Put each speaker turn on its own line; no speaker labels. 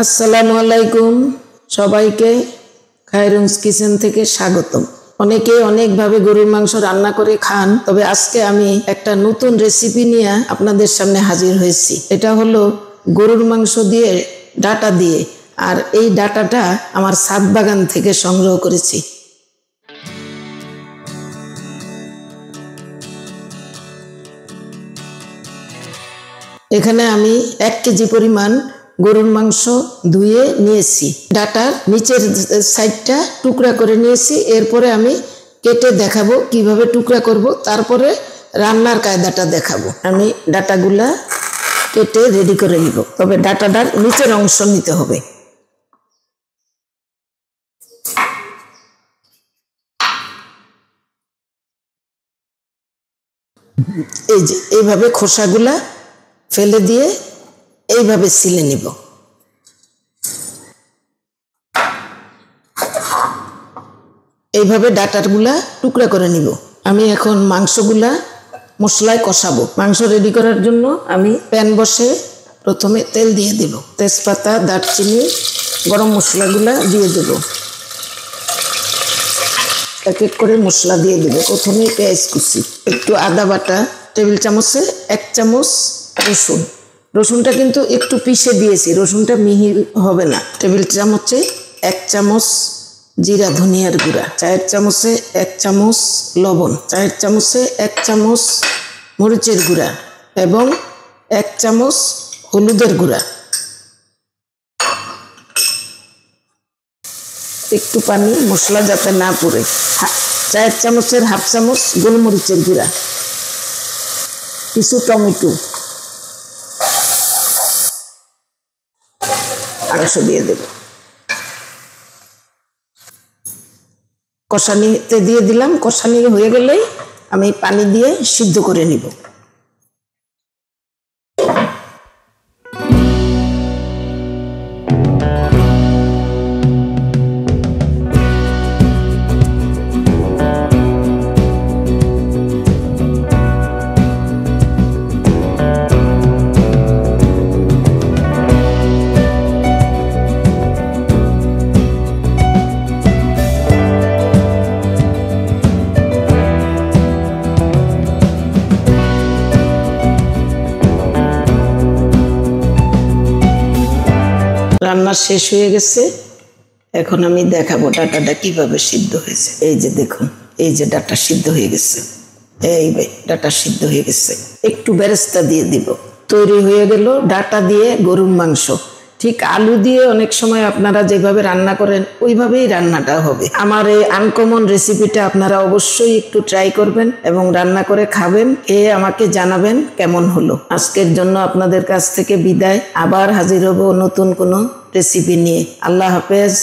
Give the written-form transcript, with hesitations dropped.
আসসালামু আলাইকুম, সবাইকে খায়রুনস কিচেন থেকে স্বাগতম। অনেকে অনেকভাবে গরুর মাংস রান্না করে খান, তবে আজকে আমি একটা নতুন রেসিপি নিয়ে আপনাদের সামনে হাজির হয়েছি। এটা হলো গরুর মাংস দিয়ে ডাটা দিয়ে, আর এই ডাটাটা আমার ছাদ বাগান থেকে সংগ্রহ করেছি। এখানে আমি 1 কেজি পরিমাণ গরুর মাংস ধুয়ে নিয়েছি। ডাটার নিচের সাইডটা টুকরা করে নিয়েছি। এরপরে আমি কেটে দেখাবো কিভাবে টুকরা করব, তারপরে রান্নার কায়দাটা দেখাবো। আমি ডাটাগুলা কেটে রেডি করে নিব, তবে ডাটাটার নিচের অংশ নিতে হবে। এই যে এইভাবে খোসাগুলা ফেলে দিয়ে এইভাবে ছিলে নিব। এইভাবে ডাটারগুলা টুকরা করে নিব। আমি এখন মাংসগুলা মশলায় কষাবো। মাংস রেডি করার জন্য আমি প্যান বসে প্রথমে তেল দিয়ে দেব। তেজপাতা, দারচিনি, গরম মশলাগুলা দিয়ে দেব। এক এক করে মশলা দিয়ে দেব। প্রথমে পেঁয়াজ কুচি, একটু আদা বাটা, টেবিল চামচে 1 চামচ রসুন। রসুনটা কিন্তু একটু পিষে দিয়েছি, রসুনটা মিহি হবে না। টেবিল চামচে 1 চামচ জিরা ধনিয়ার গুঁড়া, 4 চামচে 1 চামচ লবণ, 4 চামচে 1 চামচ মরিচের গুঁড়া এবং 1 চামচ হলুদের গুঁড়া। একটু পানি, মশলা যাতে না পুড়ে। 4 চামচের হাফ চামচ গোলমরিচের গুঁড়া, কিছু টমেটো, মাংস দিয়ে দেব। কষানিতে দিয়ে দিলাম। কষানি হয়ে গেলেই আমি পানি দিয়ে সিদ্ধ করে নিব। রান্না শেষ হয়ে গেছে। এখন আমি দেখাবো ডাটাটা কিভাবে সিদ্ধ হয়েছে। এই যে দেখুন, এই যে ডাটা সিদ্ধ হয়ে গেছে। এই ডাটা সিদ্ধ হয়ে গেছে। একটু বেরেস্তা দিয়ে দিব। তৈরি হয়ে গেল ডাটা দিয়ে গরুর মাংস। ঠিক আলু দিয়ে অনেক সময় আপনারা যেভাবে রান্না করেন ওইভাবেই রান্নাটা হবে। আমার এই আনকমন রেসিপিটা আপনারা অবশ্যই একটু ট্রাই করবেন এবং রান্না করে খাবেন। খেয়ে আমাকে জানাবেন কেমন হলো। আজকের জন্য আপনাদের কাছ থেকে বিদায়। আবার হাজির হব নতুন কোনো রেসিপি নিয়ে। আল্লাহ হাফেজ।